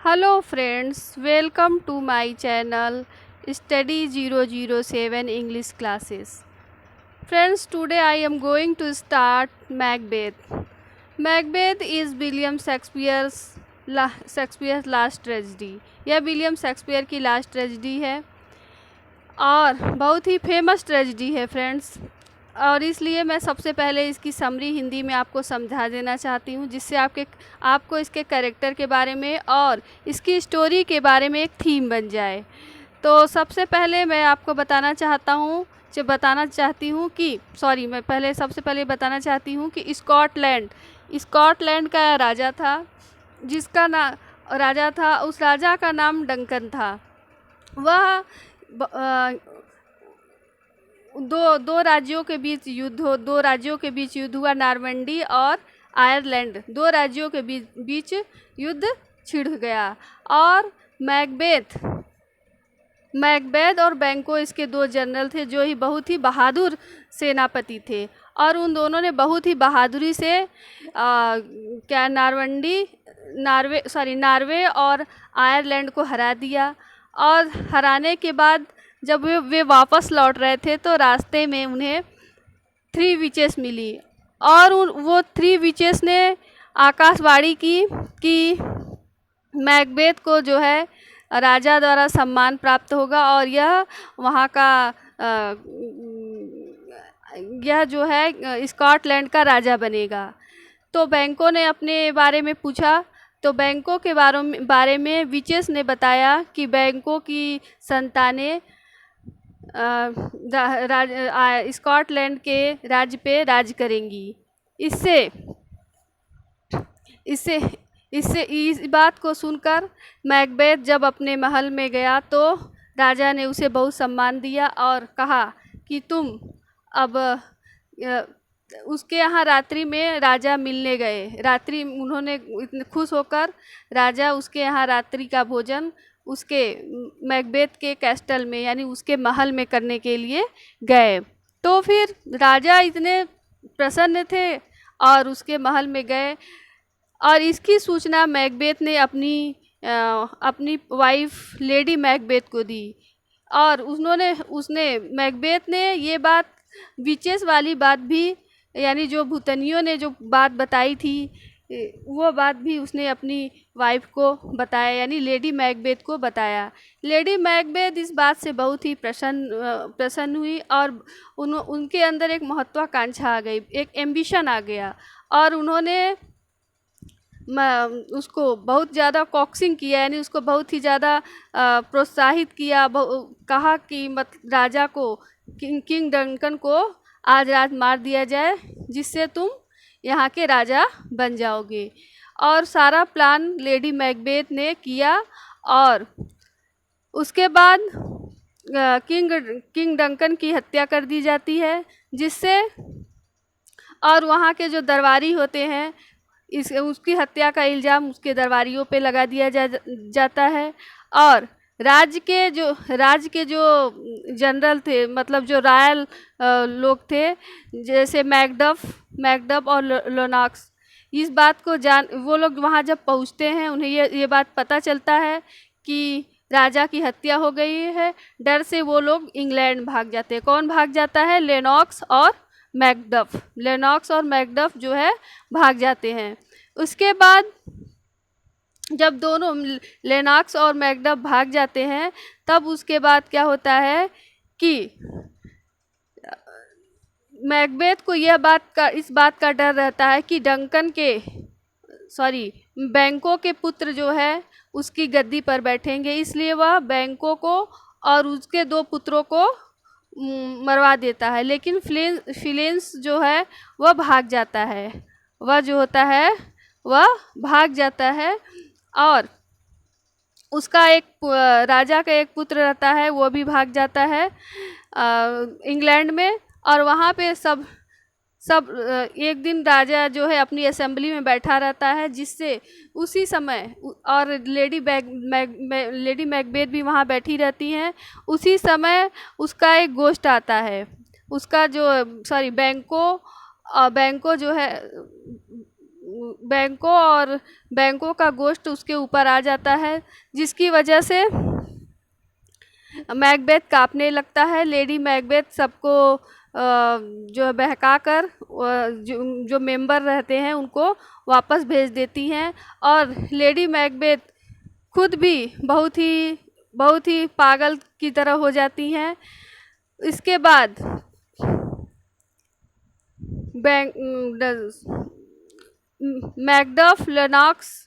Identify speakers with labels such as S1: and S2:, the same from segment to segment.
S1: Hello friends, welcome to my channel Study 007 English classes. Friends, today I am going to start Macbeth. Macbeth is William Shakespeare's last tragedy. यह William Shakespeare की last tragedy है और बहुत ही famous tragedy है friends. और इसलिए मैं सबसे पहले इसकी समरी हिंदी में आपको समझा देना चाहती हूँ, जिससे आपको इसके कैरेक्टर के बारे में और इसकी स्टोरी के बारे में एक थीम बन जाए। तो सबसे पहले मैं आपको बताना चाहती हूँ कि स्कॉटलैंड का राजा था, उस राजा का नाम डंकन था। वह दो राज्यों के बीच युद्ध हुआ। नॉर्मंडी और आयरलैंड, दो राज्यों के बीच युद्ध छिड़ गया और मैकबेथ और बैंको इसके दो जनरल थे, जो ही बहुत ही बहादुर सेनापति थे। और उन दोनों ने बहुत ही बहादुरी से नॉर्वे और आयरलैंड को हरा दिया। और हराने के बाद जब वे वापस लौट रहे थे तो रास्ते में उन्हें 3 विचेस मिली और वो 3 विचेस ने आकाशवाणी की कि मैकबेथ को जो है राजा द्वारा सम्मान प्राप्त होगा और यह जो है स्कॉटलैंड का राजा बनेगा। तो बैंको ने अपने बारे में पूछा, तो बैंको के बारे में विचेस ने बताया कि बैंको की संतानें स्कॉटलैंड के राज्य पे राज करेंगी। इस बात को सुनकर मैकबेथ जब अपने महल में गया तो राजा ने उसे बहुत सम्मान दिया और कहा कि तुम अब उसके यहाँ रात्रि में राजा मिलने गए। उन्होंने इतने खुश होकर राजा उसके यहाँ रात्रि का भोजन उसके मैकबेथ के कैस्टल में यानी उसके महल में करने के लिए गए। तो फिर राजा इतने प्रसन्न थे और उसके महल में गए और इसकी सूचना मैकबेथ ने अपनी वाइफ लेडी मैकबेथ को दी। और मैकबेथ ने ये बात विचेस वाली बात भी, यानी जो भूतनियों ने जो बात बताई थी, वो बात भी उसने अपनी वाइफ को बताया, यानी लेडी मैकबेथ को बताया। लेडी मैकबेथ इस बात से बहुत ही प्रसन्न हुई और उनके अंदर एक महत्वाकांक्षा आ गई, एक एम्बिशन आ गया और उन्होंने उसको बहुत ज़्यादा कॉक्सिंग किया, यानी उसको बहुत ही ज़्यादा प्रोत्साहित किया। कहा कि राजा को किंग डंकन को आज रात मार दिया जाए, जिससे तुम यहाँ के राजा बन जाओगे। और सारा प्लान लेडी मैकबेथ ने किया और उसके बाद किंग डंकन की हत्या कर दी जाती है, जिससे और वहाँ के जो दरबारी होते हैं उसकी हत्या का इल्ज़ाम उसके दरबारियों पे लगा दिया जाता है। और राज्य के जो जनरल थे, मतलब जो रॉयल लोग थे, जैसे मैकडफ और लोनॉक्स, इस बात को वो लोग वहाँ जब पहुँचते हैं उन्हें ये बात पता चलता है कि राजा की हत्या हो गई है। डर से वो लोग इंग्लैंड भाग जाते हैं। कौन भाग जाता है? लेनॉक्स और मैकडफ जो है भाग जाते हैं। उसके बाद जब दोनों लेनॉक्स और मैकडफ भाग जाते हैं, तब उसके बाद क्या होता है कि मैकबेथ को इस बात का डर रहता है कि बैंको के पुत्र जो है उसकी गद्दी पर बैठेंगे, इसलिए वह बैंको को और उसके 2 पुत्रों को मरवा देता है। लेकिन फिलेंस जो है वह भाग जाता है, और उसका राजा का एक पुत्र रहता है, वो भी भाग जाता है इंग्लैंड में। और वहाँ पे सब एक दिन राजा जो है अपनी असेंबली में बैठा रहता है, जिससे उसी समय और लेडी मैकबेथ भी वहाँ बैठी रहती हैं। उसी समय उसका एक गोश्त आता है, बैंको जो है बैंकों और बैंकों का गोश्त उसके ऊपर आ जाता है, जिसकी वजह से मैकबेथ कांपने लगता है। लेडी मैकबेथ सबको जो बहकाकर जो मेंबर रहते हैं उनको वापस भेज देती हैं, और लेडी मैकबेथ खुद भी बहुत ही पागल की तरह हो जाती हैं। इसके बाद बैंक मैकडफ, लेनॉक्स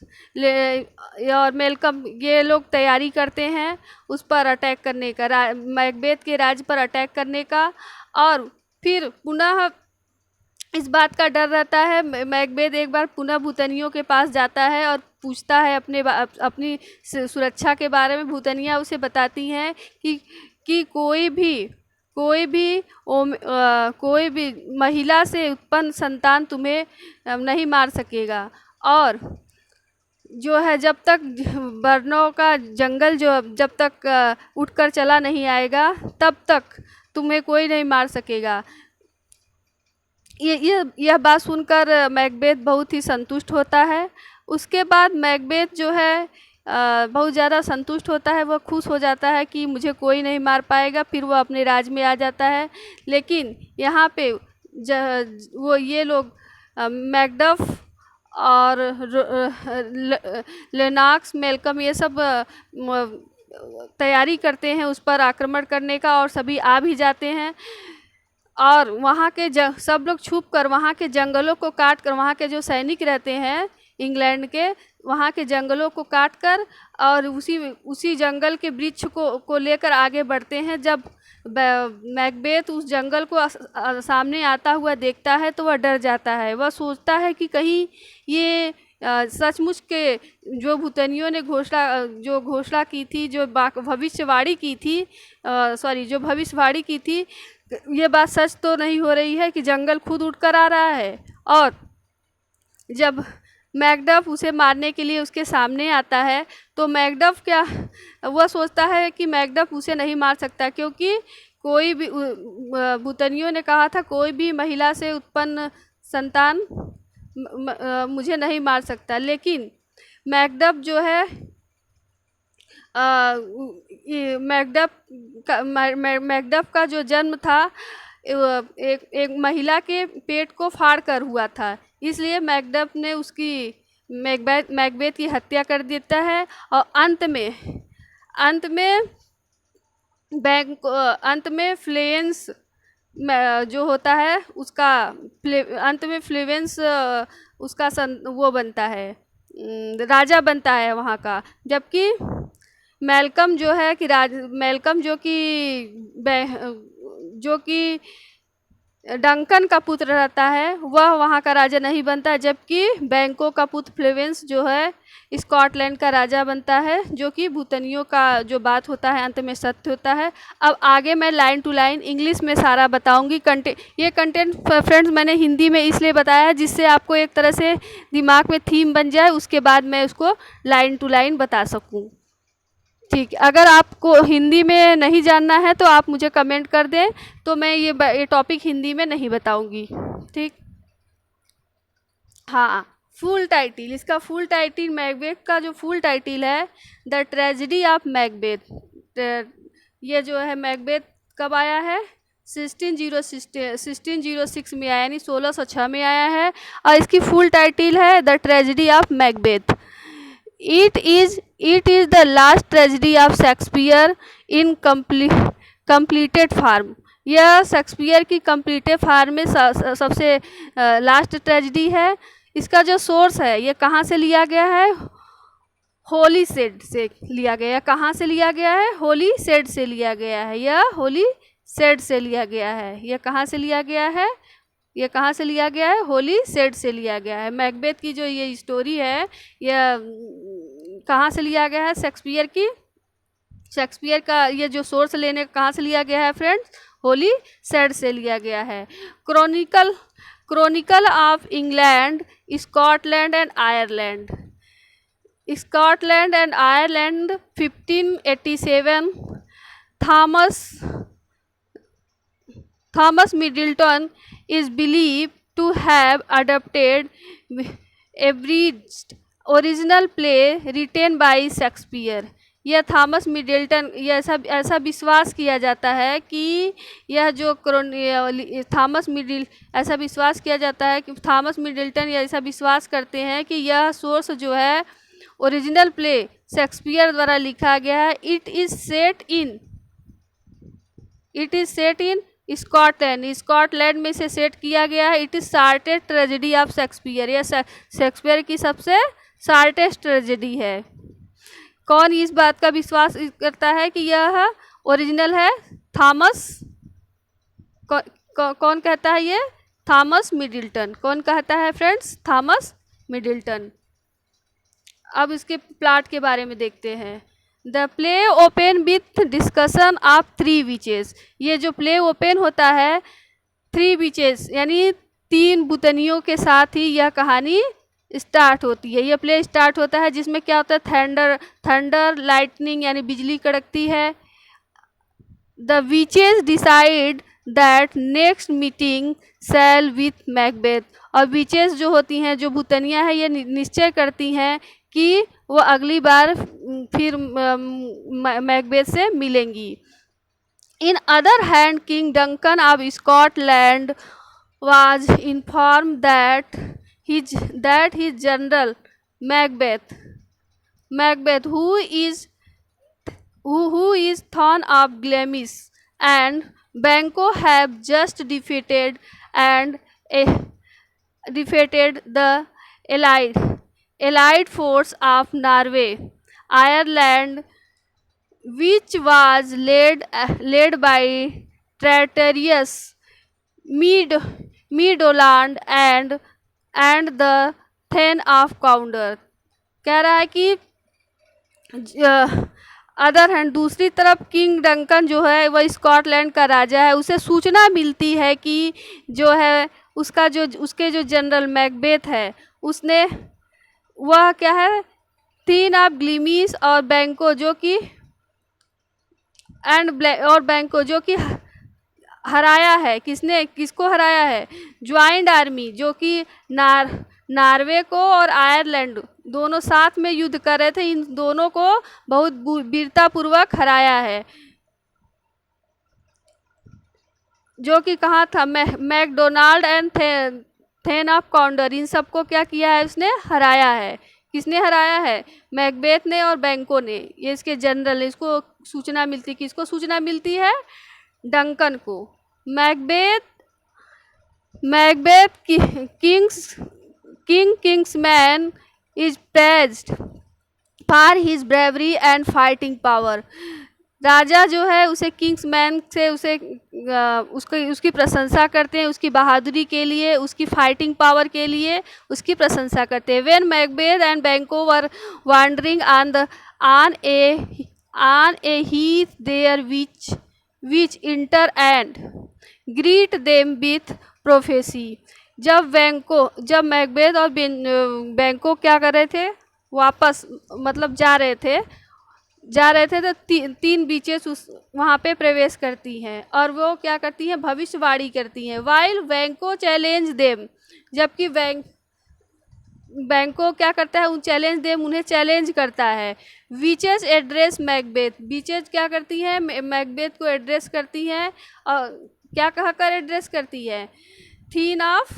S1: और मेलकम ये लोग तैयारी करते हैं उस पर अटैक करने का, मैकबेथ के राज्य पर अटैक करने का। और फिर पुनः इस बात का डर रहता है। मैकबेथ एक बार पुनः भूतनियों के पास जाता है और पूछता है अपनी सुरक्षा के बारे में। भूतनियाँ उसे बताती हैं कि कोई भी महिला से उत्पन्न संतान तुम्हें नहीं मार सकेगा, और जो है जब तक वर्णों का जंगल जब तक उठकर चला नहीं आएगा तब तक तुम्हें कोई नहीं मार सकेगा। यह बात सुनकर मैकबेथ बहुत ही संतुष्ट होता है। उसके बाद मैकबेथ जो है बहुत ज़्यादा संतुष्ट होता है, वह खुश हो जाता है कि मुझे कोई नहीं मार पाएगा। फिर वह अपने राज्य में आ जाता है। लेकिन यहाँ पे वो ये लोग मैकडफ और लेनॉक्स, मेलकम ये सब तैयारी करते हैं उस पर आक्रमण करने का, और सभी आ भी जाते हैं। और वहाँ के सब लोग छुप कर वहाँ के जंगलों को काट कर, वहाँ के जो सैनिक रहते हैं इंग्लैंड के, वहाँ के जंगलों को काट कर और उसी जंगल के वृक्ष को लेकर आगे बढ़ते हैं। जब मैकबेथ उस जंगल को सामने आता हुआ देखता है तो वह डर जाता है। वह सोचता है कि कहीं ये सचमुच के जो भूतनियों ने घोषणा की थी, जो भविष्यवाणी की थी, ये बात सच तो नहीं हो रही है कि जंगल खुद उठकर आ रहा है। और जब मैकडफ उसे मारने के लिए उसके सामने आता है तो मैकडफ वह सोचता है कि मैकडफ उसे नहीं मार सकता, क्योंकि कोई भी भूतनियों ने कहा था कोई भी महिला से उत्पन्न संतान मुझे नहीं मार सकता। लेकिन मैकडफ जो है मैकडफ का जो जन्म था एक महिला के पेट को फाड़ कर हुआ था, इसलिए मैकडफ ने उसकी मैकबेथ की हत्या कर देता है। और अंत में फ्लेवेंस जो होता है उसका अंत में फ्लेवेंस उसका वो बनता है, राजा बनता है वहाँ का। जबकि मेलकम जो कि डंकन का पुत्र रहता है वह वहाँ का राजा नहीं बनता, जबकि बैंकों का पुत्र फ्लेवेंस जो है स्कॉटलैंड का राजा बनता है, जो कि भूतनियों का जो बात होता है अंत में सत्य होता है। अब आगे मैं लाइन टू लाइन इंग्लिश में सारा बताऊंगी। ये कंटेंट फ्रेंड्स मैंने हिंदी में इसलिए बताया है जिससे आपको एक तरह से दिमाग में थीम बन जाए, उसके बाद मैं उसको लाइन टू लाइन बता सकूँ। ठीक, अगर आपको हिंदी में नहीं जानना है तो आप मुझे कमेंट कर दें, तो मैं ये टॉपिक हिंदी में नहीं बताऊंगी। ठीक, हाँ, फुल टाइटिल, इसका फुल टाइटिल मैकबेथ का जो फुल टाइटिल है द ट्रेजेडी ऑफ मैकबेथ। ये जो है मैकबेथ कब आया है? 1606 में आया, यानी 1606 में आया है, और इसकी फुल टाइटिल है the tragedy of Macbeth. It is the last tragedy of Shakespeare in completed form। यह शेक्सपियर की कंप्लीटेड फॉर्म में सबसे लास्ट ट्रेजेडी है। इसका जो सोर्स है ये कहाँ से लिया गया है? होली सेड से लिया गया है। कहाँ से लिया गया है? होली सेड से लिया गया है। यह होली सेड से लिया गया है। यह कहाँ से लिया गया है? ये कहाँ से लिया गया है? होली सेड से लिया गया है। मैकबेथ की जो ये स्टोरी है यह कहाँ से लिया गया है? शेक्सपियर का ये जो सोर्स लेने कहाँ से लिया गया है फ्रेंड्स? होली सेड से लिया गया है। Chronicle of England, Scotland and Ireland. 1587। Thomas Middleton is believed to have adopted abridged original play written by Shakespeare. यह थॉमस मिडल्टन, यह ऐसा विश्वास किया जाता है कि यह जो ऐसा विश्वास किया जाता है कि थॉमस मिडल्टन यह ऐसा विश्वास करते हैं कि यह सोर्स जो है ओरिजिनल प्ले शेक्सपियर द्वारा लिखा गया है। It is set in Scotland में से सेट किया गया है। It is shortest tragedy of Shakespeare, यह शेक्सपियर की सबसे शार्टेस्ट ट्रेजेडी है। कौन इस बात का विश्वास करता है कि यह ओरिजिनल है? थॉमस कौन कहता है? ये थॉमस मिडल्टन। कौन कहता है फ्रेंड्स? Thomas Middleton. अब इसके प्लॉट के बारे में देखते हैं। The play open with discussion of 3 witches. ये जो प्ले ओपन होता है 3 विचेस यानी 3 बुतनियों के साथ ही यह कहानी स्टार्ट होती है। यह प्ले स्टार्ट होता है जिसमें क्या होता है? थंडर लाइटनिंग यानी बिजली कड़कती है। The witches decide that next meeting shall with Macbeth. और विचेस जो होती हैं, जो भूतनियाँ हैं, ये निश्चय करती हैं कि वो अगली बार फिर मैकबेथ से मिलेंगी। In other hand king Duncan of Scotland was informed that his general Macbeth, who is Thorn of Glamis and Banquo, have just defeated the allied force of Norway, Ireland, which was led by traitorous Meadowland and the thane of Cawdor. कह रहा है कि other hand, दूसरी तरफ king Duncan जो है वह Scotland का राजा है। उसे सूचना मिलती है कि जो है उसके जो जनरल मैकबेथ है, उसने वह क्या है, थीन ऑफ ग्लिमिस और बैंको जो कि हराया है। किसको हराया है? ज्वाइंट आर्मी, जो कि नॉर्वे को और आयरलैंड दोनों साथ में युद्ध कर रहे थे, इन दोनों को बहुत वीरतापूर्वक हराया है। जो कि कहाँ था? मैकडोनाल्ड एंड थेन ऑफ काउंडर, इन सबको क्या किया है? उसने हराया है। किसने हराया है? मैकबेथ ने और बैंको ने। ये इसके जनरल, इसको सूचना मिलती, किसको सूचना मिलती है? डंकन को। Macbeth kinsman is praised for his bravery and fighting power. राजा जो है उसे किंग्समैन से उसकी प्रशंसा करते हैं, उसकी बहादुरी के लिए, उसकी फाइटिंग पावर के लिए उसकी प्रशंसा करते हैं। When Macbeth and Banquo were wandering on a heath there which enter and greet them with prophecy। जब मैकबेथ और बैंको क्या कर रहे थे? वापस मतलब जा रहे थे तो 3 बीचेस वहाँ पे प्रवेश करती हैं और वो क्या करती हैं? भविष्यवाणी करती हैं। वाइल बैंको चैलेंज देम, जबकि बैंको क्या करता है? उन्हें चैलेंज करता है। विचेस एड्रेस मैकबेथ, विचेस क्या करती है? मैकबेथ को एड्रेस करती हैं और क्या कहकर एड्रेस करती है? थीन ऑफ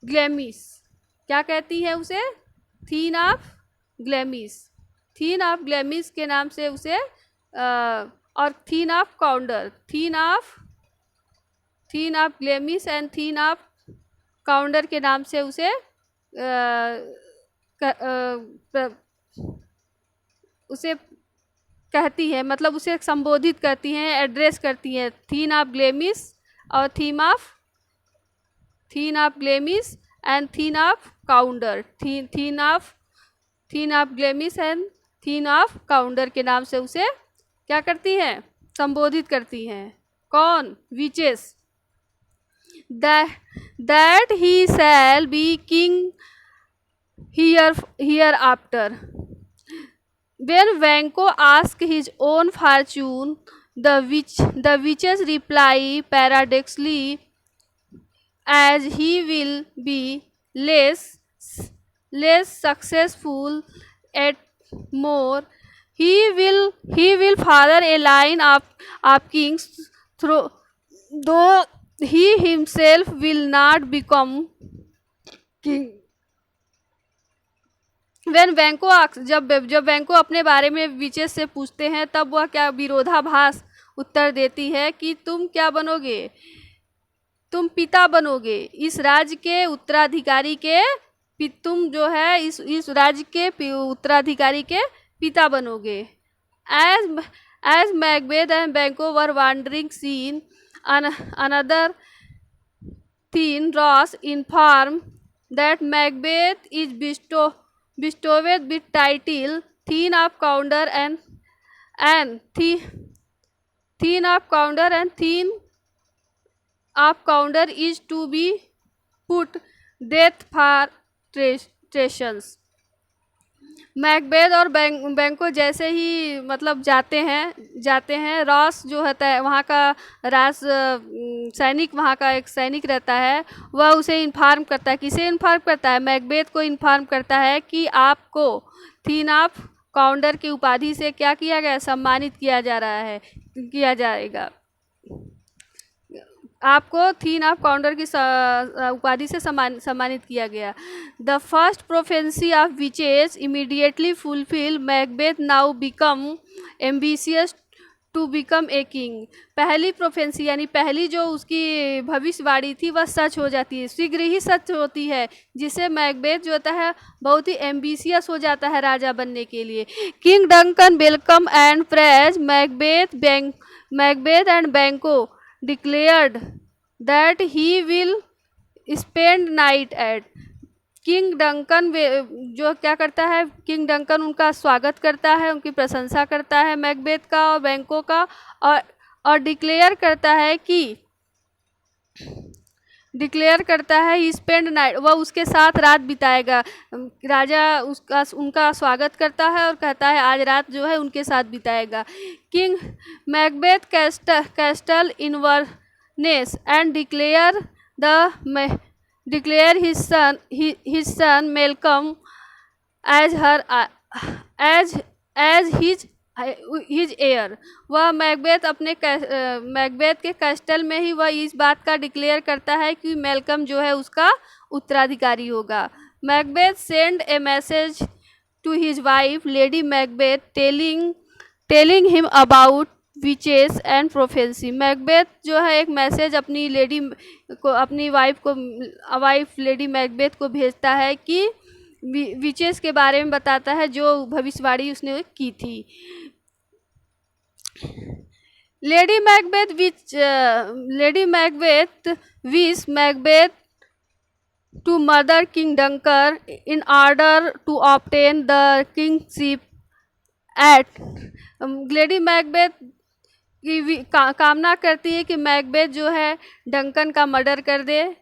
S1: ग्लेमिस। क्या कहती है उसे? थीन ऑफ ग्लेमिस के नाम से उसे और thane of Cawdor, thane of Glamis and thane of Cawdor के नाम से उसे उसे कहती है, मतलब उसे संबोधित करती हैं, एड्रेस करती हैं। थीन ऑफ ग्लेमिस और thane of Glamis and thane of Cawdor, thane of Glamis and thane of Cawdor के नाम से उसे क्या करती हैं? संबोधित करती हैं। कौन? Witches. that he shall be king hereafter। When Banquo asks his own fortune, the witches reply paradoxically, as he will be less less successful at more. He will father a line of kings, through though he himself will not become king. When बैंको जब बैंको अपने बारे में witches से पूछते हैं तब वह क्या विरोधाभास उत्तर देती है कि तुम क्या बनोगे, तुम पिता बनोगे इस राज्य के उत्तराधिकारी के, तुम जो है इस राज्य के उत्तराधिकारी के पिता बनोगे. As Macbeth and Banquo were wandering scene, another teen Ross informed that Macbeth is bestowed with title Thane of Counder and Thane of Counder is to be put death for treasons. Macbeth और बैंको जैसे ही मतलब जाते हैं Ross जो होता है वहाँ का सैनिक, वहाँ का एक सैनिक रहता है, वह उसे इन्फॉर्म करता है. किसे इन्फॉर्म करता है? मैकबेथ को इन्फॉर्म करता है कि आपको थीन ऑफ काउंटर की उपाधि से क्या किया गया, सम्मानित किया जाएगा. आपको थीन ऑफ काउंटर की उपाधि से सम्मानित किया गया. The first prophecy of witches immediately fulfil. Macbeth now become ambitious to become a king. पहली प्रोफेंसी यानी पहली जो उसकी भविष्यवाणी थी वह सच हो जाती है, शीघ्र ही सच होती है, जिससे मैकबेथ जो होता है बहुत ही एम्बिशियस हो जाता है राजा बनने के लिए. King Duncan welcome and praise Macbeth and बैंको declared that he will spend night at. King Duncan जो क्या करता है, किंग डंकन उनका स्वागत करता है, उनकी प्रशंसा करता है मैकबेथ का और बैंको का, और डिक्लेयर करता है स्पेंड नाइट, वह उसके साथ रात बिताएगा. राजा उनका स्वागत करता है और कहता है आज रात जो है उनके साथ बिताएगा. King Macbeth castle Inverness and declare his son Malcolm as his heir. वह मैकबेथ के कैस्टल में ही वह इस बात का डिक्लेयर करता है कि मेलकम जो है उसका उत्तराधिकारी होगा. Macbeth send a message to his wife Lady Macbeth telling him about witches and prophecy. Macbeth जो है एक मैसेज अपनी वाइफ लेडी मैकबेथ को भेजता है कि विचेस के बारे में बताता है जो भविष्यवाणी उसने की थी. Lady Macbeth wish Macbeth to murder King Duncan in order to obtain the kingship at. Lady Macbeth की कामना करती है कि मैकबेथ जो है डंकन का मर्डर कर दे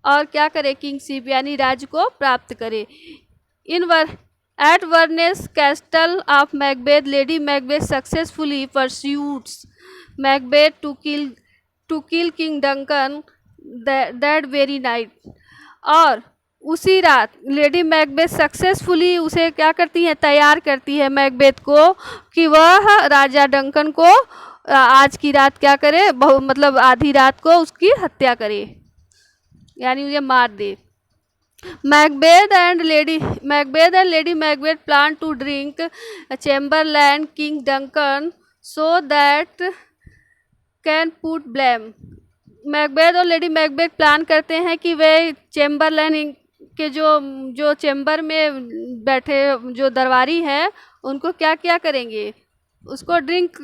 S1: और क्या करे, किंगशिप यानी राज्य को प्राप्त करे. At Verness Castle of Macbeth, Lady Macbeth successfully pursues Macbeth to kill King Duncan that very night. और उसी रात लेडी मैकबेथ सक्सेसफुली उसे क्या करती है, तैयार करती है मैकबेथ को कि वह राजा डंकन को आज की रात क्या करे, मतलब आधी रात को उसकी हत्या करे यानी उसे मार दे. Macbeth and Lady Macbeth plan to drink Chamberlain King Duncan so that can put blame. Macbeth और लेडी मैकबेथ प्लान करते हैं कि वे चैम्बरलैन के जो चैम्बर में बैठे जो दरबारी हैं उनको क्या क्या करेंगे, उसको ड्रिंक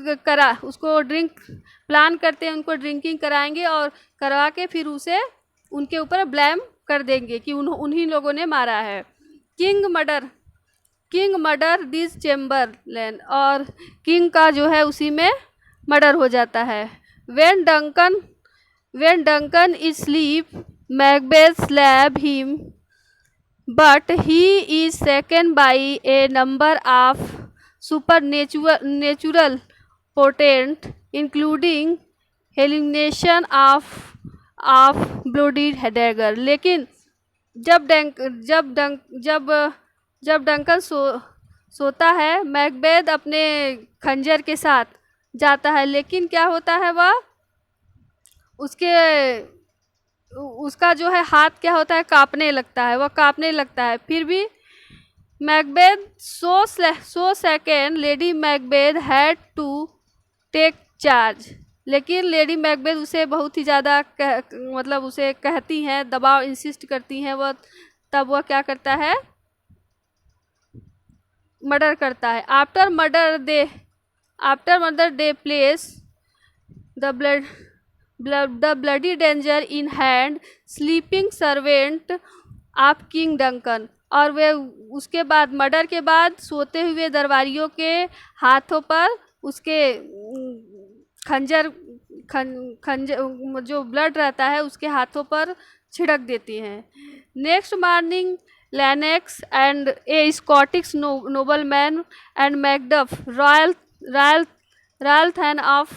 S1: प्लान करते हैं, उनको ड्रिंकिंग कराएंगे और करवा के फिर उसे उनके ऊपर ब्लेम कर देंगे कि उन्हीं लोगों ने मारा है. किंग मर्डर दिस चैम्बरलैन, और किंग का जो है उसी में मर्डर हो जाता है. When Duncan is asleep, Macbeth slaps him, but he is shaken by a number of supernatural portents, including hallucination of bloody dagger. लेकिन जब डंक जब डंक जब जब डंकन सोता है, मैकबेथ अपने खंजर के साथ जाता है, लेकिन क्या होता है, वह उसके उसका जो है हाथ क्या होता है, कांपने लगता है, वह कांपने लगता है। फिर भी Macbeth so second Lady Macbeth had to take charge, लेकिन लेडी मैकबेथ उसे बहुत ही ज़्यादा मतलब उसे कहती हैं, दबाव इंसिस्ट करती हैं, वह तब वह क्या करता है, मर्डर करता है। After murder they place the bloody danger in hand sleeping servant of king Duncan, और वे उसके बाद मर्डर के बाद सोते हुए दरबारियों के हाथों पर उसके खंजर जो ब्लड रहता है उसके हाथों पर छिड़क देती हैं। Next morning larynx and A Scottish nobleman and Macduff royal thane of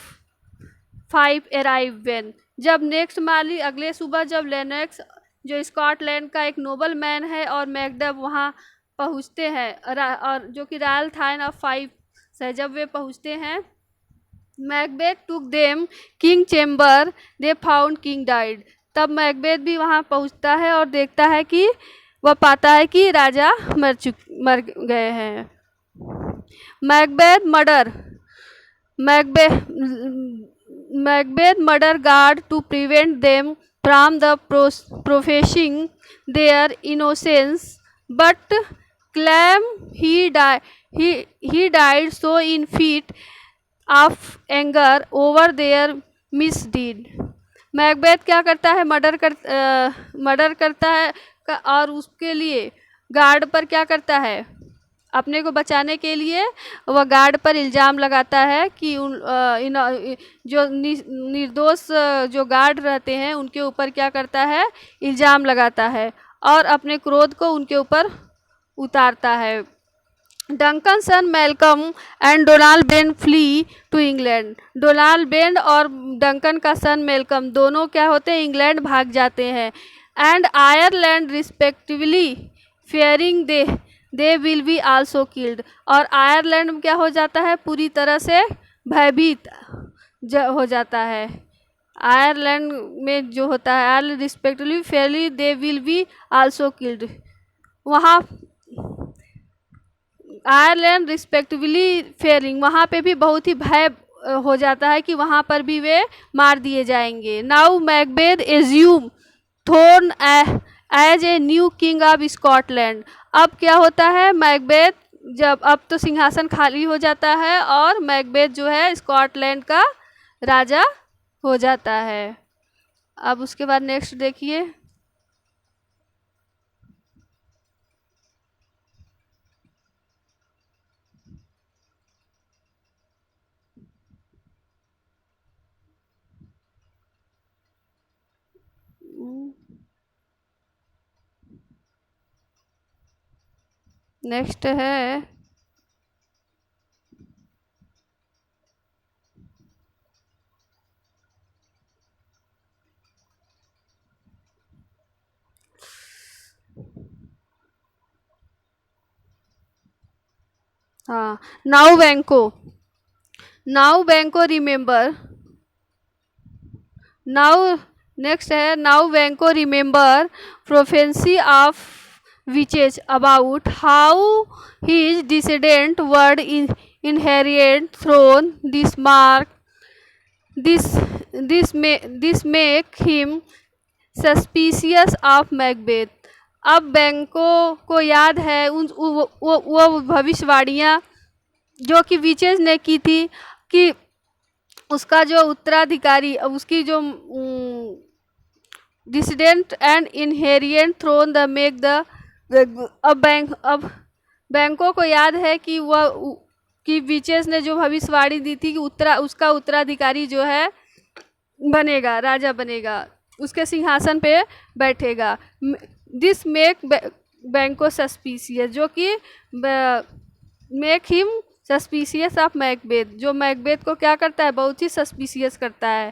S1: 5 arrive when, जब नेक्स्ट मॉर्निंग अगले सुबह जब लेनेक्स जो स्कॉटलैंड का एक नोबल मैन है और मैकडफ वहाँ पहुँचते हैं, और जो कि रॉयल थैन ऑफ 5 है, जब वे पहुँचते हैं, Macbeth took them king chamber, they found king died, तब मैकबेथ भी वहाँ पहुँचता है और देखता है कि वह पाता है कि राजा मर गए हैं। Macbeth murder guard to prevent them from the professing their innocence, but claim he died so in fit of anger over their misdeed। Macbeth क्या करता है, मर्डर करता है, और उसके लिए गार्ड पर क्या करता है, अपने को बचाने के लिए वह गार्ड पर इल्ज़ाम लगाता है कि जो निर्दोष जो गार्ड रहते हैं उनके ऊपर क्या करता है, इल्ज़ाम लगाता है और अपने क्रोध को उनके ऊपर उतारता है। Duncan son Malcolm and Donald Bain flee to England, Donald Bain और डंकन का सन मैल्कम दोनों क्या होते हैं, इंग्लैंड भाग जाते हैं। And Ireland respectively fearing they will be also killed, और आयरलैंड में क्या हो जाता है, पूरी तरह से भयभीत हो जाता है। आयरलैंड में जो होता है, Ireland respectively Fairlie they will be also killed, वहाँ आयरलैंड रिस्पेक्टिवली फेयरिंग, वहाँ पे भी बहुत ही भय हो जाता है कि वहाँ पर भी वे मार दिए जाएंगे। Now Macbeth assume throne as a new king of Scotland, अब क्या होता है, मैकबेथ जब अब तो सिंहासन खाली हो जाता है और मैकबेथ जो है स्कॉटलैंड का राजा हो जाता है। अब उसके बाद नेक्स्ट देखिए, नेक्स्ट है हाँ, नाउ बैंको रिमेंबर, नाउ नेक्स्ट है नाउ बैंको remember proficiency of witches about how his descendant word inherit throne, this make him suspicious of Macbeth. अब बैंको को याद है वो भविष्यवाणियाँ जो कि विचेज ने की थी कि उसका जो उत्तराधिकारी, उसकी जो descendant and inherent throne the make the, अब बैंको को याद है कि वह कि विचेस ने जो भविष्यवाणी दी थी कि उसका उत्तराधिकारी जो है बनेगा, राजा बनेगा, उसके सिंहासन पे बैठेगा। दिस मेक बैंको सस्पिशियस, जो कि make him suspicious of Macbeth, जो मैकबेथ को क्या करता है, बहुत ही सस्पिशियस करता है।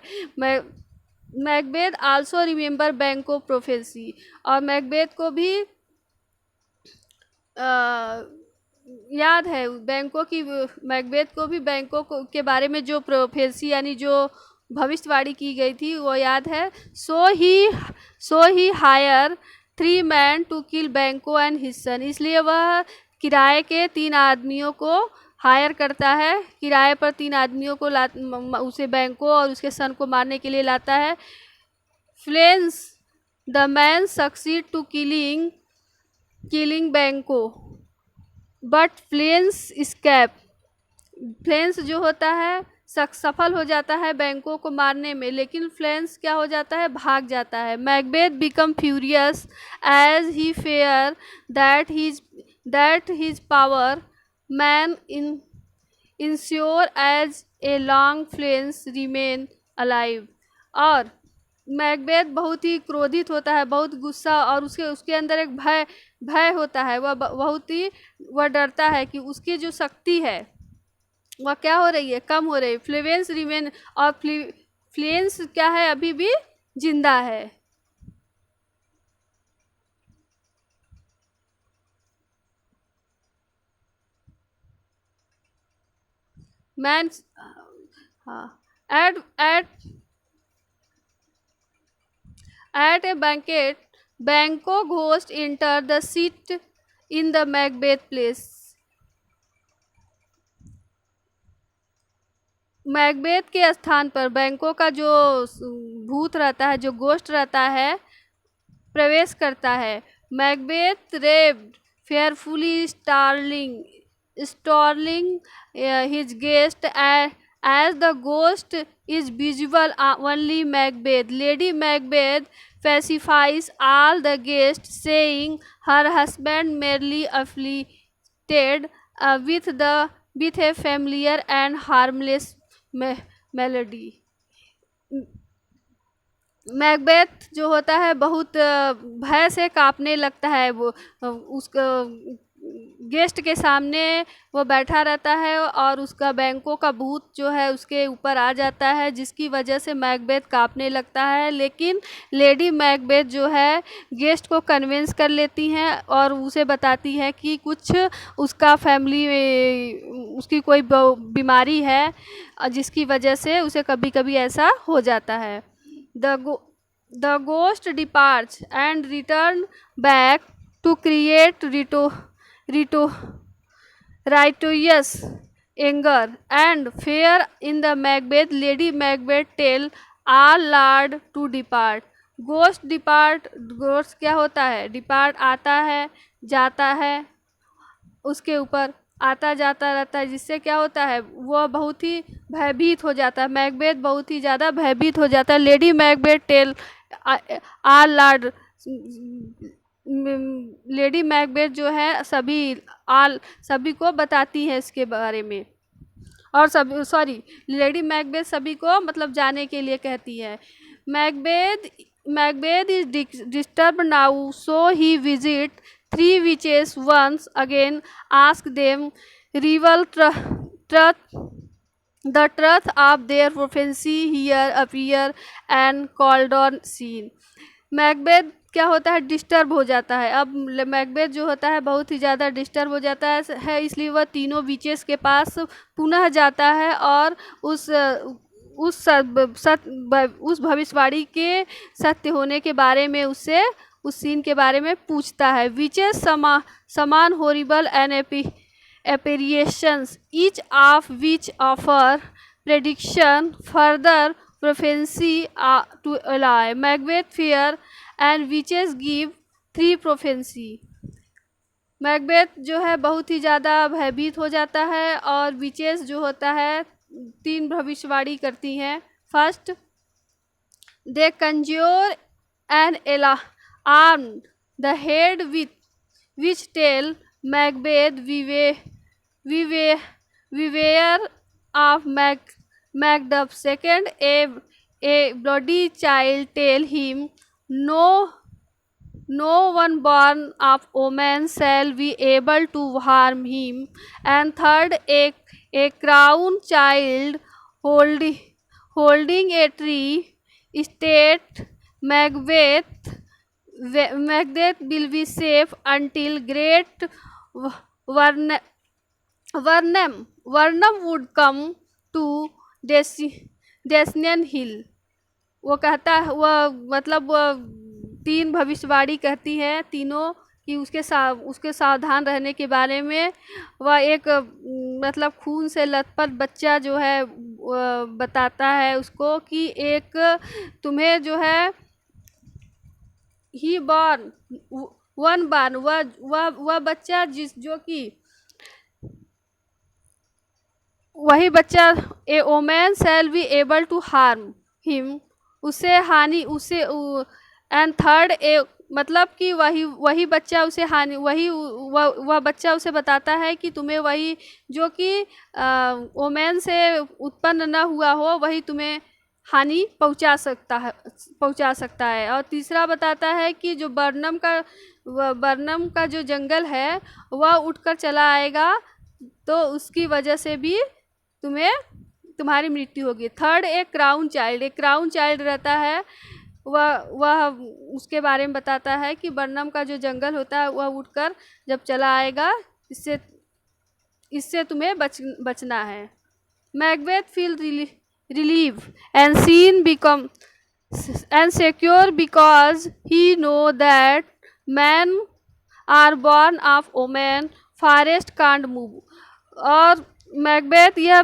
S1: मैकबेथ आल्सो रिमेंबर बैंको प्रोफेसी, और मैकबेथ को भी याद है बैंकों की, मैकबेथ को भी बैंकों के बारे में जो प्रोफेसी यानी जो भविष्यवाणी की गई थी वो याद है। सो ही हायर 3 men टू किल बैंको एंड हिज सन, इसलिए वह किराए के 3 आदमियों को हायर करता है, किराए पर 3 आदमियों को उसे बैंको और उसके सन को मारने के लिए लाता है। Fleance the man succeed to killing Banquo but Fleance escape, Fleance जो होता है सफल हो जाता है बैंकों को मारने में, लेकिन फ्लेंस क्या हो जाता है, भाग जाता है। Macbeth become furious as he fear that his power man insure as a long Fleance remain alive, और मैकबेथ बहुत ही क्रोधित होता है, बहुत गुस्सा, और उसके अंदर एक भय होता है, वह डरता है कि उसकी जो शक्ति है वह क्या हो रही है, कम हो रही है। फ्लेवेंस रिमेन, और फ्लेंस क्या है, अभी भी जिंदा है। मैन, हाँ, एट एट एट ए बैंकेट बैंको ghost enter the seat in the Macbeth place, Macbeth के स्थान पर बैंकों का जो भूत रहता है, जो गोस्ट रहता है, प्रवेश करता है। Macbeth raved fearfully startling his guest as the ghost is visible only Macbeth. Lady Macbeth pacifies all the guests, saying her husband merely afflicted with a familiar and harmless melody। Macbeth जो होता है बहुत भय से कांपने लगता है, वो उसका गेस्ट के सामने वो बैठा रहता है और उसका बैंकों का भूत जो है उसके ऊपर आ जाता है, जिसकी वजह से मैकबेथ कांपने लगता है। लेकिन लेडी मैकबेथ जो है गेस्ट को कन्विंस कर लेती हैं और उसे बताती है कि कुछ उसका फैमिली उसकी कोई बीमारी है जिसकी वजह से उसे कभी कभी ऐसा हो जाता है। The ghost departs and return back to create righteous anger and fear in the Macbeth। Lady Macbeth tell all lord to depart। Ghost क्या होता है, डिपार्ट आता है जाता है, उसके ऊपर आता जाता रहता है, जिससे क्या होता है वह बहुत ही भयभीत हो जाता है, मैकबेथ बहुत ही ज़्यादा भयभीत हो जाता है। लेडी मैकबेथ टेल आल लॉर्ड, लेडी मैकबेथ जो है सभी को बताती है इसके बारे में, और लेडी मैकबेथ सभी को मतलब जाने के लिए कहती है। Macbeth is disturb now, so he visit 3 witches once again, ask them reveal the truth of their prophecy, here appear and called on scene। Macbeth क्या होता है, डिस्टर्ब हो जाता है। अब मैकबेथ जो होता है बहुत ही ज़्यादा डिस्टर्ब हो जाता है, इसलिए वह तीनों विचेस के पास पुनः जाता है और उस भविष्यवाणी के सत्य होने के बारे में उससे उस सीन के बारे में पूछता है। Witches summon horrible and apparitions, each of which offer prediction further prophecy to allay. Macbeth fear and witches give 3 prophecy. Macbeth जो है बहुत ही ज़्यादा भयभीत हो जाता है और विचेस जो होता है 3 भविष्यवाणी करती हैं। First, they conjure an armed the head with which tell Macbeth beware of Macduff। Second, a bloody child tell him no one born of woman shall be able to harm him। And third, a crown child holding a tree state Macbeth will be safe until great Varn- Varnum would come to Desnian Hill। वो कहता है, वह मतलब वह 3 भविष्यवाणी कहती हैं तीनों कि उसके सावधान रहने के बारे में। वह एक मतलब खून से लथपथ बच्चा जो है बताता है उसको कि एक तुम्हें जो है ही बॉर्न वन बॉर्न वह बच्चा जो कि वही बच्चा a woman shall be able to harm him, उसे हानि उसे एंड थर्ड ए मतलब कि वही बच्चा उसे हानि वह बच्चा उसे बताता है कि तुम्हें वही जो कि ओमैन से उत्पन्न न हुआ हो वही तुम्हें हानि पहुंचा सकता है। और तीसरा बताता है कि जो बर्नम का जो जंगल है वह उठकर चला आएगा तो उसकी वजह से भी तुम्हारी मृत्यु होगी। थर्ड एक क्राउन चाइल्ड रहता है, वह उसके बारे में बताता है कि बर्नम का जो जंगल होता है वह उठकर जब चला आएगा, इससे तुम्हें बचना है। Macbeth feel relieve and seen become and secure because he know that men are born of women, forest can't move। और मैकबेथ यह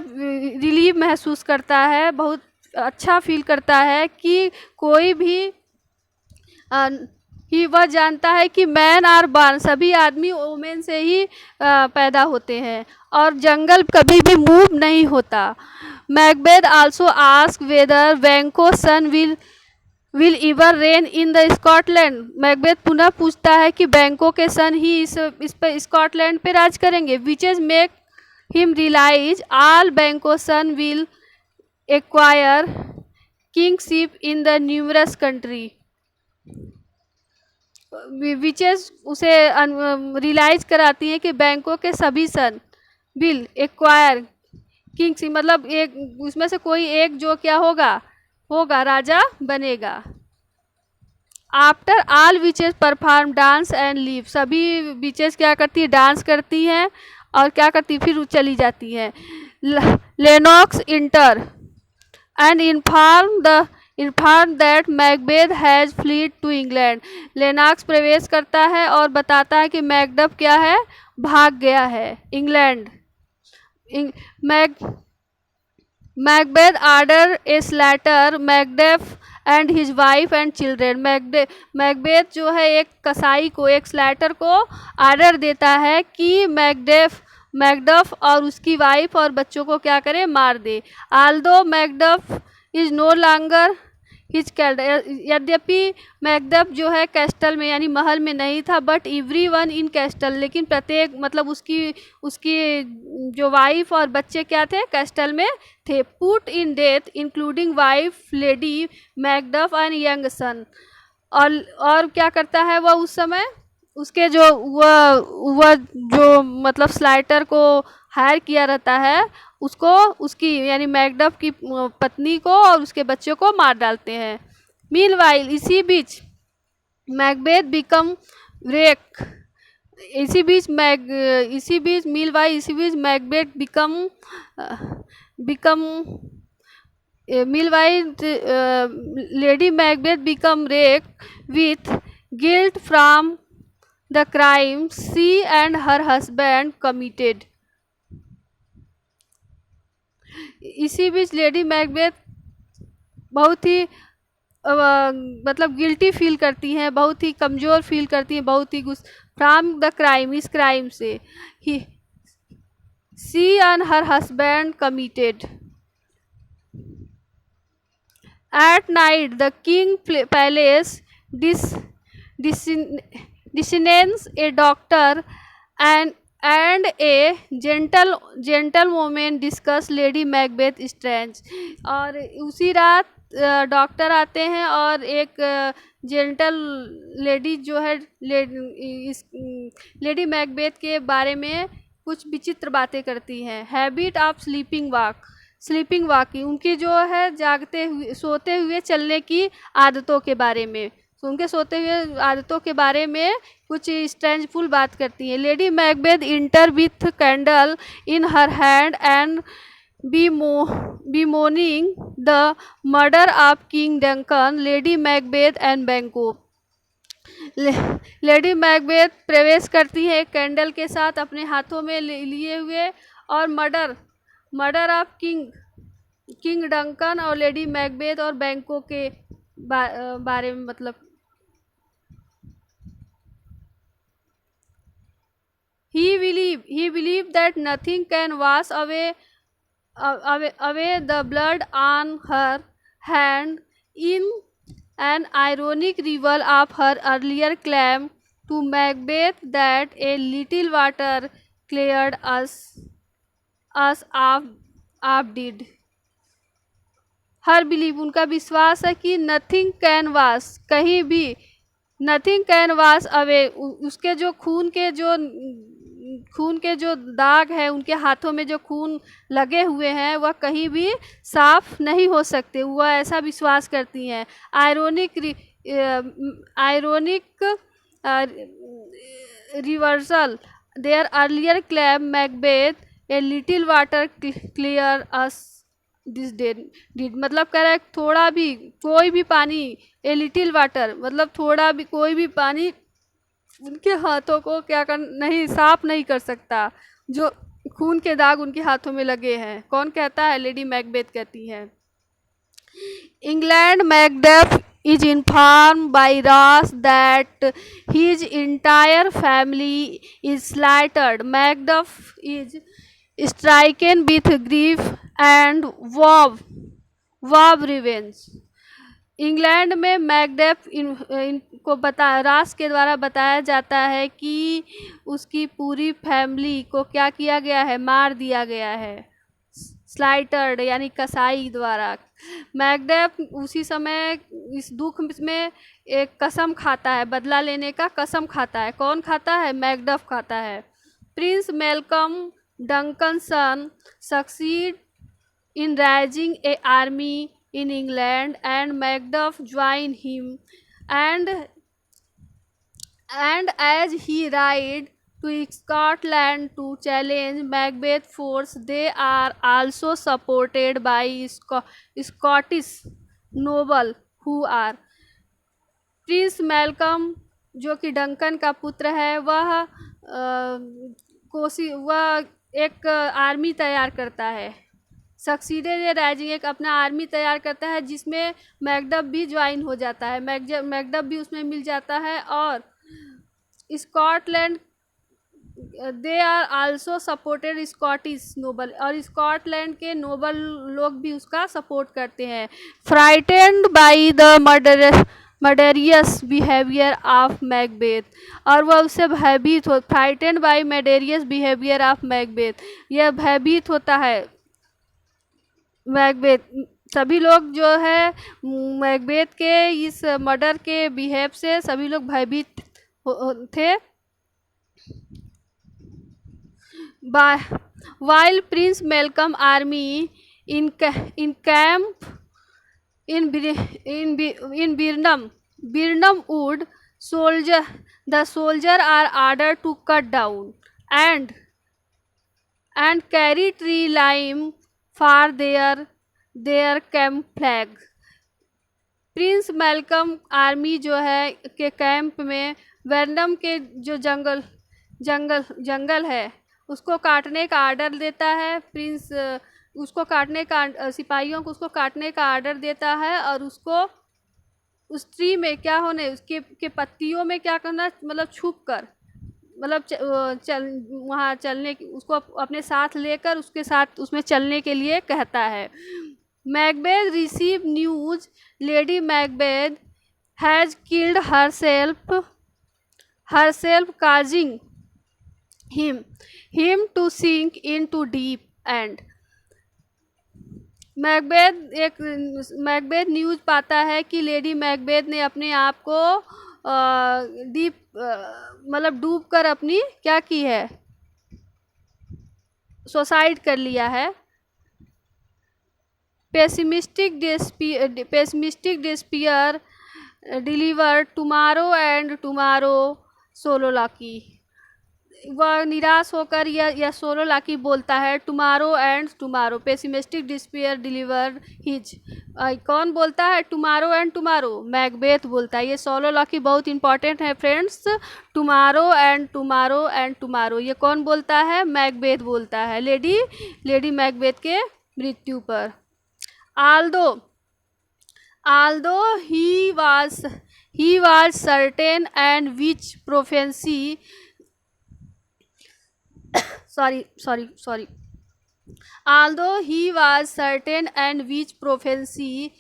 S1: रिलीव महसूस करता है, बहुत अच्छा फील करता है कि कोई भी वह जानता है कि मैन आर बॉर्न, सभी आदमी वोमेन से ही पैदा होते हैं और जंगल कभी भी मूव नहीं होता। Macbeth also ask whether Banquo son will ever reign in the Scotland. Macbeth पुनः पूछता है कि बैंको के सन ही इस पे स्कॉटलैंड पे राज करेंगे। Witches make him realize all Banquo son will acquire kingship in the numerous country. Witches उसे रियलाइज कराती हैं कि बैंको के सभी सन विल एक्वायर किंगशिप, मतलब एक उसमें से कोई एक जो क्या होगा राजा बनेगा। After all witches perform dance and leave, सभी विचेज क्या करती है, डांस करती हैं और क्या करती फिर चली जाती हैं। Lennox enter and inform that Macbeth has fled to England. Lennox प्रवेश करता है और बताता है कि मैकबेथ क्या है, भाग गया है England. Macbeth ordered a slaughter Macduff and his wife and children। Macbeth जो है एक कसाई को, एक स्लैटर को ऑर्डर देता है कि मैकडफ और उसकी वाइफ और बच्चों को क्या करे, मार दे। Although Macduff is no longer his castle, यद्यपि मैकडफ जो है कैस्टल में यानी महल में नहीं था, बट एवरीवन इन कैस्टल, लेकिन प्रत्येक मतलब उसकी जो वाइफ और बच्चे क्या थे, कैस्टल में थे। Put in death including wife lady Macduff and young son. और क्या करता है वह उस समय, उसके जो वह जो मतलब स्लाइटर को हायर किया रहता है उसको, उसकी यानी मैकडफ की पत्नी को और उसके बच्चे को मार डालते हैं। मीनवाइल इसी बीच मैकबेथ बिकम रेक, इसी बीच Macbeth lady Macbeth become wreck with guilt from the crime she and her husband committed. इसी बीच लेडी मैकबेथ बहुत ही मतलब गिल्टी फील करती हैं, बहुत ही कमज़ोर फील करती हैं, बहुत ही फ्रॉम द क्राइम, इस क्राइम से। She and her husband committed. At night the king palace dissonance A doctor and A gentle women discuss lady Macbeth strange. और उसी रात डॉक्टर आते हैं और एक जेंटल लेडी जो है लेडी मैकबेथ के बारे में कुछ विचित्र बातें करती हैं। Habit of sleeping walk, sleeping walking, उनकी जो है जागते हुए सोते हुए चलने की आदतों के बारे में, तो उनके सोते हुए आदतों के बारे में कुछ स्ट्रेंजफुल बात करती हैं। Lady Macbeth inter with candle in her hand and bemoaning the murder of King Duncan, Lady Macbeth and Banquo। Lady Macbeth प्रवेश करती है कैंडल के साथ अपने हाथों में लिए हुए, और मर्डर ऑफ किंग डंकन और लेडी मैकबेथ और बैंको के बारे में, मतलब he believed that nothing can wash away the blood on her hand, in an ironic rival of her earlier claim to Macbeth that a little water cleared us of deed। Her believe, उनका विश्वास है कि nothing can wash, कहीं भी, nothing can wash away, उसके जो खून के जो दाग है, उनके हाथों में जो खून लगे हुए हैं, वह कहीं भी साफ नहीं हो सकते, वह ऐसा विश्वास करती हैं। Ironic reversal their earlier claim Macbeth a little water clear us this deed, मतलब कह रहा है थोड़ा भी, कोई भी पानी, ए लिटिल वाटर मतलब थोड़ा भी, कोई भी पानी उनके हाथों को क्या कर नहीं साफ नहीं कर सकता, जो खून के दाग उनके हाथों में लगे हैं। कौन कहता है? लेडी मैकबेथ कहती है। England Macduff is informed by Ross that his entire family is slaughtered. Macduff is stricken with grief and vow revenge। England में मैकडेफ इनको रास के द्वारा बताया जाता है कि उसकी पूरी फैमिली को क्या किया गया है, मार दिया गया है, स्लाइटर्ड यानी कसाई द्वारा। मैकडेफ उसी समय इस दुख में एक कसम खाता है, बदला लेने का कसम खाता है। कौन खाता है? मैकडेफ खाता है। Prince Malcolm Duncan son succeed in raising a army in England, and Macduff joined him, and as he ride to Scotland to challenge Macbeth's force, they are also supported by Scottish noble who are। Prince Malcolm जो कि Duncan का पुत्र है, वह एक army तैयार करता है, सक्सीडेड ए राइजिंग, एक अपना आर्मी तैयार करता है जिसमें मैकडफ भी ज्वाइन हो जाता है, मैकडफ भी उसमें मिल जाता है। और Scotland, they are also supported Scottish noble, और स्कॉटलैंड के नोबल लोग भी उसका सपोर्ट करते हैं। Frightened by the murderous behaviour of Macbeth, और वह उससे भयभीत हो, frightened by murderous behaviour of Macbeth, यह भयभीत होता है मैकबेथ, सभी लोग जो है मैकबेथ के इस मर्डर के बिहेव से सभी लोग भयभीत थे। While prince Malcolm army in camp in Birnam wood, the soldier are order to cut down and carry tree limb for their camp flag. Prince Malcolm army जो है के कैंप में वर्नम के जो जंगल है उसको काटने का आर्डर देता है। प्रिंस उसको काटने का, सिपाहियों को उसको काटने का आर्डर देता है, और उसको उस ट्री में क्या होने, उसके पत्तियों में क्या करना, मतलब छुप कर, मतलब वहाँ चलने, उसको अपने साथ लेकर उसके साथ उसमें चलने के लिए कहता है। Macbeth receive news lady Macbeth has killed herself causing him to sink into deep and. Macbeth news पाता है कि लेडी मैकबेथ ने अपने आप को मतलब डूब कर अपनी क्या की है, सुसाइड कर लिया है। pessimistic despair delivered tomorrow and tomorrow सोलोलाकी। वह निराश होकर यह सोलोलाकी बोलता है tomorrow and tomorrow. Pessimistic despair deliver his, कौन बोलता है टुमारो एंड टुमारो? मैकबेथ बोलता है। ये सोलोलाकी बहुत इंपॉर्टेंट है friends. Tomorrow and tomorrow and tomorrow, ये कौन बोलता है? मैकबेथ बोलता है, लेडी मैकबेथ के मृत्यु पर। although he was certain and which prophecy sorry although he was certain and which prophecy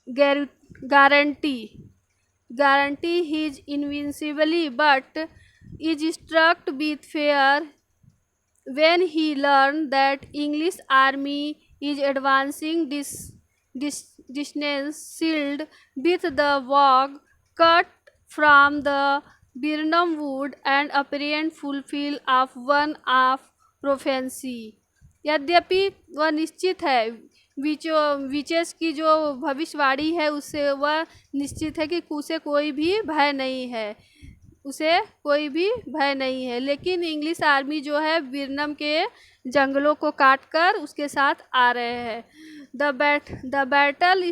S1: guarantee his invincibility, but is struck with fear when he learned that English army is advancing distance sealed with the wag cut from the Birnam wood and apparent fulfill of one of prophecy। यद्यपि वह निश्चित है, witches की जो भविष्यवाणी है उससे वह निश्चित है कि उसे कोई भी भय नहीं है, लेकिन इंग्लिश आर्मी जो है बिरनम के जंगलों को काटकर उसके साथ आ रहे हैं। The battle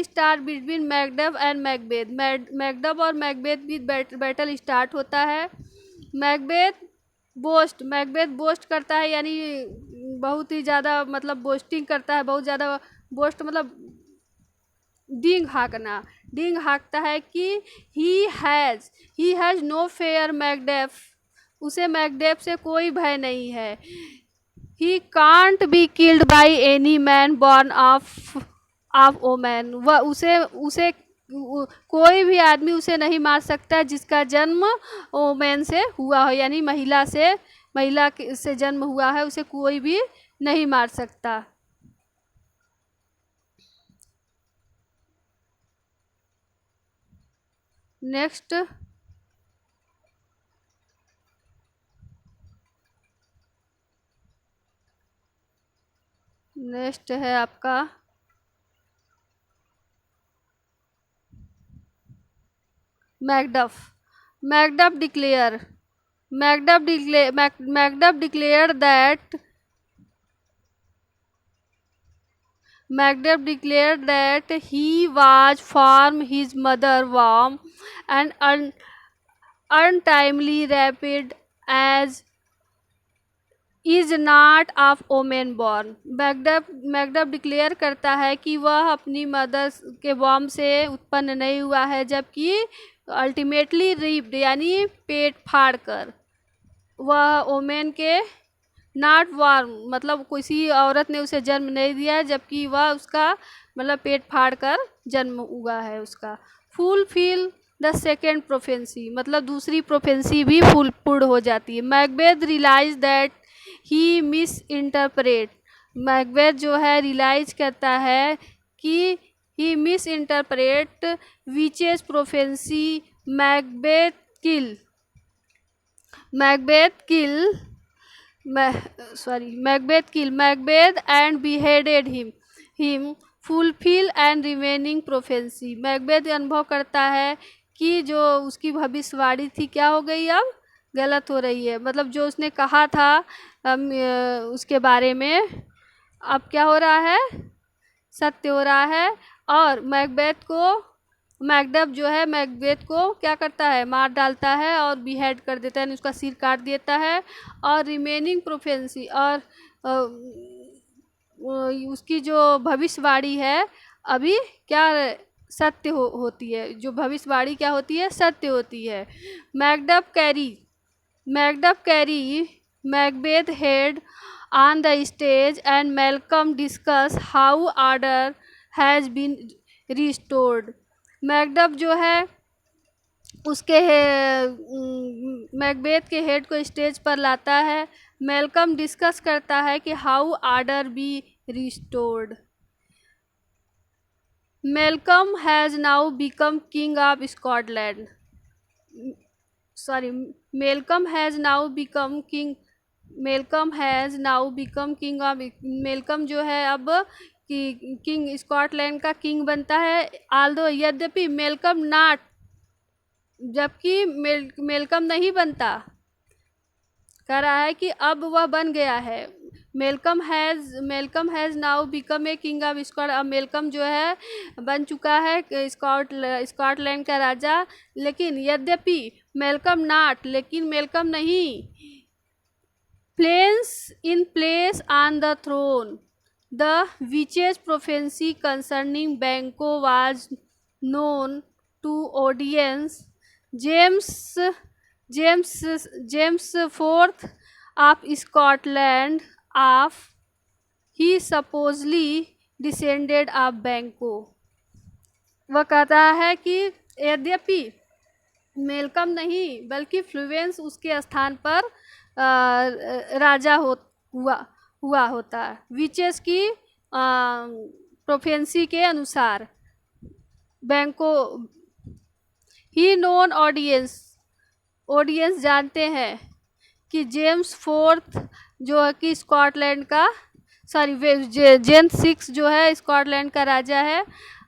S1: start between Macduff and Macbeth. Macduff और मैकबेथ बीच बैटल स्टार्ट होता है। मैकबेथ बोस्ट करता है, यानी बहुत ही ज़्यादा मतलब बोस्टिंग करता है, बहुत ज़्यादा बोस्ट मतलब डींग हाँकता है कि he has no fear Macduff, उसे मैकडफ से कोई भय नहीं है। He can't be killed by any man born of woman, वह उसे कोई भी आदमी उसे नहीं मार सकता जिसका जन्म ओमैन से हुआ हो, यानी महिला से जन्म हुआ है, उसे कोई भी नहीं मार सकता। नेक्स्ट है आपका Macduff declared that he was from his mother womb and untimely rapid as is not of woman born। Macduff declare करता है कि वह अपनी मदर के वॉम से उत्पन्न नहीं हुआ है, जबकि अल्टीमेटली रिप्ड यानी पेट फाड़ कर। वह ओमेन के नॉट वार्म मतलब किसी औरत ने उसे जन्म नहीं दिया, जबकि वह उसका मतलब पेट फाड़ कर जन्म हुआ है उसका। फुलफिल द सेकेंड प्रोफेंसी मतलब दूसरी प्रोफेंसी भी पूर्ण हो जाती है। Macbeth realize that he misinterpret, Macbeth जो है रियलाइज करता है कि he misinterpret witches prophecy. Macbeth and beheaded him fulfill and remaining prophecy। Macbeth अनुभव करता है कि जो उसकी भविष्यवाणी थी क्या हो गई, अब गलत हो रही है, मतलब जो उसने कहा था उसके बारे में अब क्या हो रहा है, सत्य हो रहा है। और मैकडफ जो है मैकबेथ को क्या करता है, मार डालता है और बिहेड कर देता है, उसका सिर काट देता है। और रिमेनिंग प्रोफेंसी और उसकी जो भविष्यवाणी है अभी क्या सत्य होती है, जो भविष्यवाणी क्या होती है, सत्य होती है। Macduff carry Macbeth head on the stage and Malcolm discuss how order has been restored. Macduff जो है उसके मैकबेथ के हेड को स्टेज पर लाता है। मैलकम डिस्कस करता है कि how order be restored. Malcolm has now become king of Scotland. Malcolm has now become king Malcolm has now become king of, Malcolm जो है अब कि किंग, स्कॉटलैंड का किंग बनता है। आल्दो, यद्यपि मेलकम नॉट, जबकि मेलकम नहीं बनता, कह रहा है कि अब वह बन गया है। Malcolm has now become a king of Scot, अब मेलकम जो है बन चुका है स्कॉटलैंड का राजा। लेकिन यद्यपि मेलकम नॉट, लेकिन मेलकम नहीं, place in place on the throne, the witches prophecy concerning Banquo was known to audience. James James fourth of Scotland of, he supposedly descended of Banquo. वह कहता है कि यद्यपि मेलकम नहीं बल्कि फ्लुएंस उसके स्थान पर राजा हुआ होता है, विचेस की प्रोफेंसी के अनुसार। बैंको, ही नोन ऑडियंस जानते हैं कि जेम्स फोर्थ जो है कि स्कॉटलैंड का, जेम्स सिक्स जो है स्कॉटलैंड का राजा है।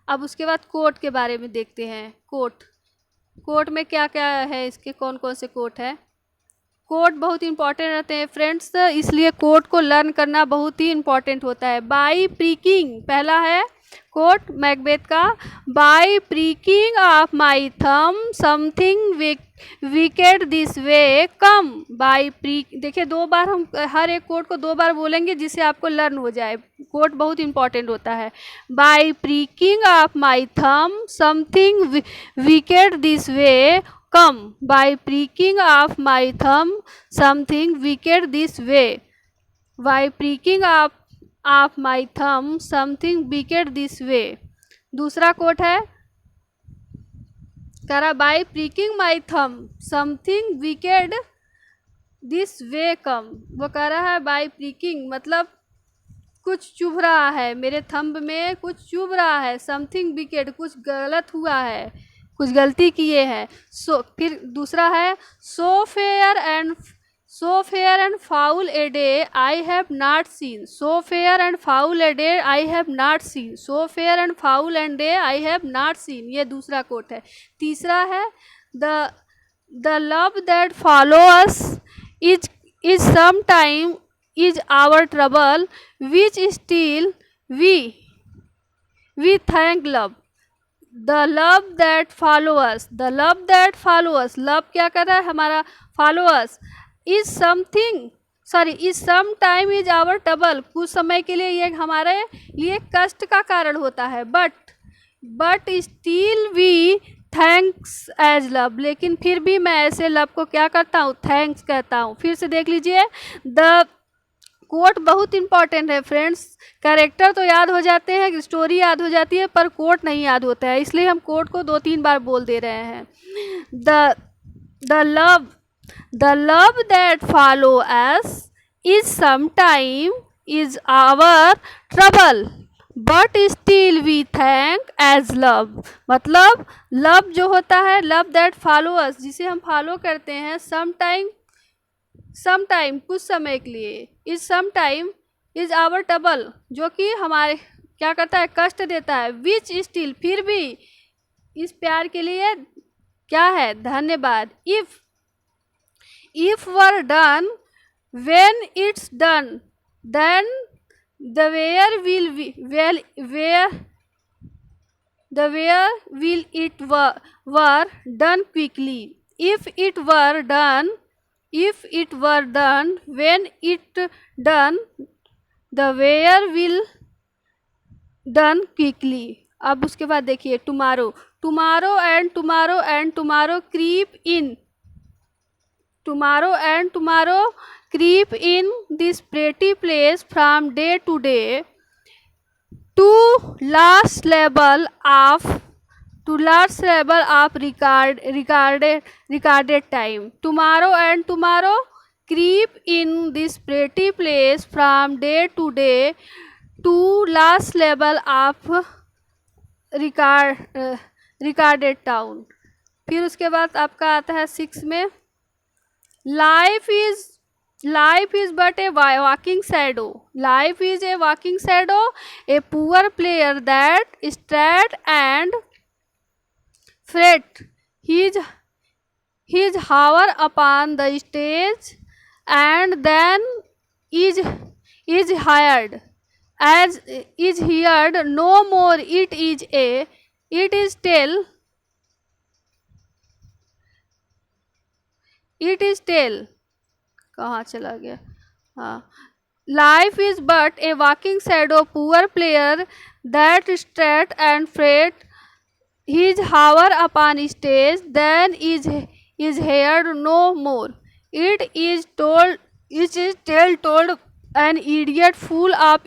S1: अब उसके बाद कोर्ट के बारे में देखते हैं। कोर्ट में क्या क्या है, इसके कौन कौन से कोर्ट है। कोर्ट बहुत इंपॉर्टेंट रहते हैं फ्रेंड्स, इसलिए कोर्ट को लर्न करना बहुत ही इंपॉर्टेंट होता है। बाई प्रीकिंग, पहला है कोर्ट मैकबेथ का, by pricking of my thumb something wicked this way come, by prick, देखिए 2 बार हम हर एक कोर्ट को 2 बार बोलेंगे जिससे आपको लर्न हो जाए। कोर्ट बहुत इंपॉर्टेंट होता है। By pricking of my thumb something wicked this way come, by pricking of my thumb something wicked this way, by pricking of my thumb something wicked this way। दूसरा quote है, कह रहा by pricking my thumb something wicked this way come, वो कह रहा है by pricking मतलब कुछ चुभ रहा है, मेरे थंब में कुछ चुभ रहा है, समथिंग विकेट कुछ गलत हुआ है, कुछ गलती किए हैं। फिर दूसरा है, so fair and foul a day I have not seen, so fair and foul a day I have not seen, so fair and foul and day I have not seen, ये दूसरा कोट है। तीसरा है, the love that follow us is some time is our trouble which still we thank love, the love that follow us, the love that follow us, love क्या कर रहा है हमारा, follow us, is some time is our trouble, कुछ समय के लिए ये हमारे लिए कष्ट का कारण होता है, but still we thanks as love, लेकिन फिर भी मैं ऐसे लव को क्या करता हूँ, थैंक्स कहता हूँ। फिर से देख लीजिए, द कोट बहुत इंपॉर्टेंट है फ्रेंड्स, कैरेक्टर तो याद हो जाते हैं, स्टोरी याद हो जाती है, पर कोट नहीं याद होता है, इसलिए हम कोट को 2-3 बार बोल दे रहे हैं। The love that follow us is some time is our trouble but still we thank as love, मतलब लव जो होता है, लव दैट फॉलो अस, जिसे हम फॉलो करते हैं, सम टाइम कुछ समय के लिए, is some time is our trouble जो कि हमारे क्या करता है, कष्ट देता है, विच स्टिल फिर भी, इस प्यार के लिए क्या है, धन्यवाद। If were done when it's done then the were will it were done quickly, if it were done when it done the where will done quickly। अब उसके बाद देखिए, tomorrow and tomorrow creep in this pretty place from day to day to last level of recorded time, tomorrow and tomorrow creep in this pretty place from day to day to last level of recorded town। फिर उसके बाद आपका आता है 6 में, life is Life is but a walking shadow. Life is a walking shadow, a poor player that strut and fret. His hover upon the stage and then is is hired. As is heard no more. It is tell it is tell कहाँ चला गया? हाँ, life is but a walking shadow, poor player that strut and fret. His hour upon stage, then is heard no more. It is tale told an idiot full of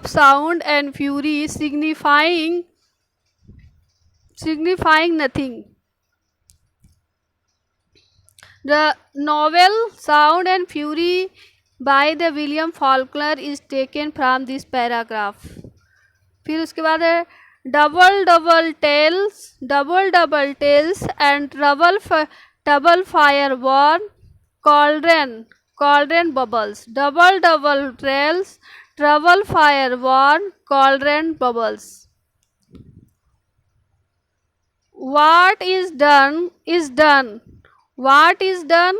S1: sound and fury, signifying nothing. The novel Sound and Fury by the William Faulkner is taken from this paragraph. फिर उसके बाद है double tales and trouble fire warn cauldron bubbles. Double tales, trouble fire warn cauldron bubbles. What is done is done. What is done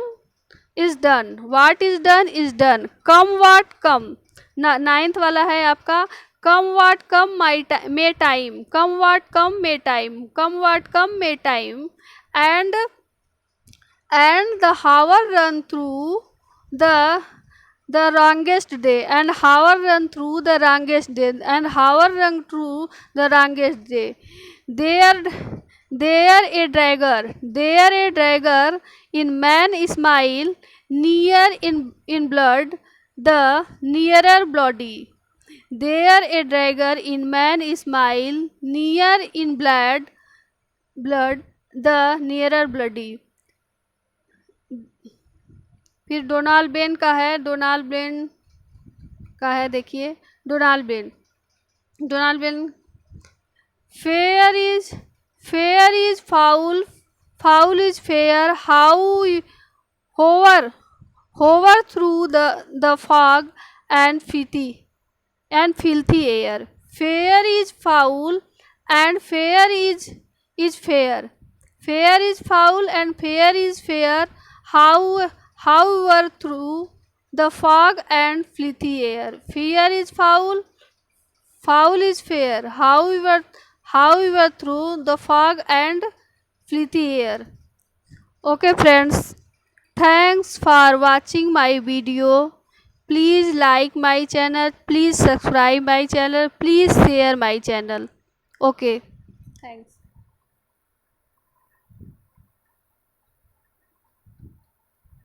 S1: is done. What is done is done. Come what come. Ninth वाला है आपका come what come may time. Come what come may time. Come what come may time. And the hour run through the longest day, and hour run through the longest day, and hour run through the longest day. There a dagger in man smile, near in blood, the nearer bloody. There a dagger in man smile, near in blood, the nearer bloody. फिर Donald Ben का है, देखिए Donald Ben fair is foul is fair, how hover through the fog and filthy air. Fair is foul and fair is fair. Fair is foul and fair is fair, however through the fog and filthy air. Fair is foul is fair, however through the fog and filthy air. Okay friends, thanks for watching my video. Please like my channel, please subscribe my channel, please share my channel. Okay, thanks.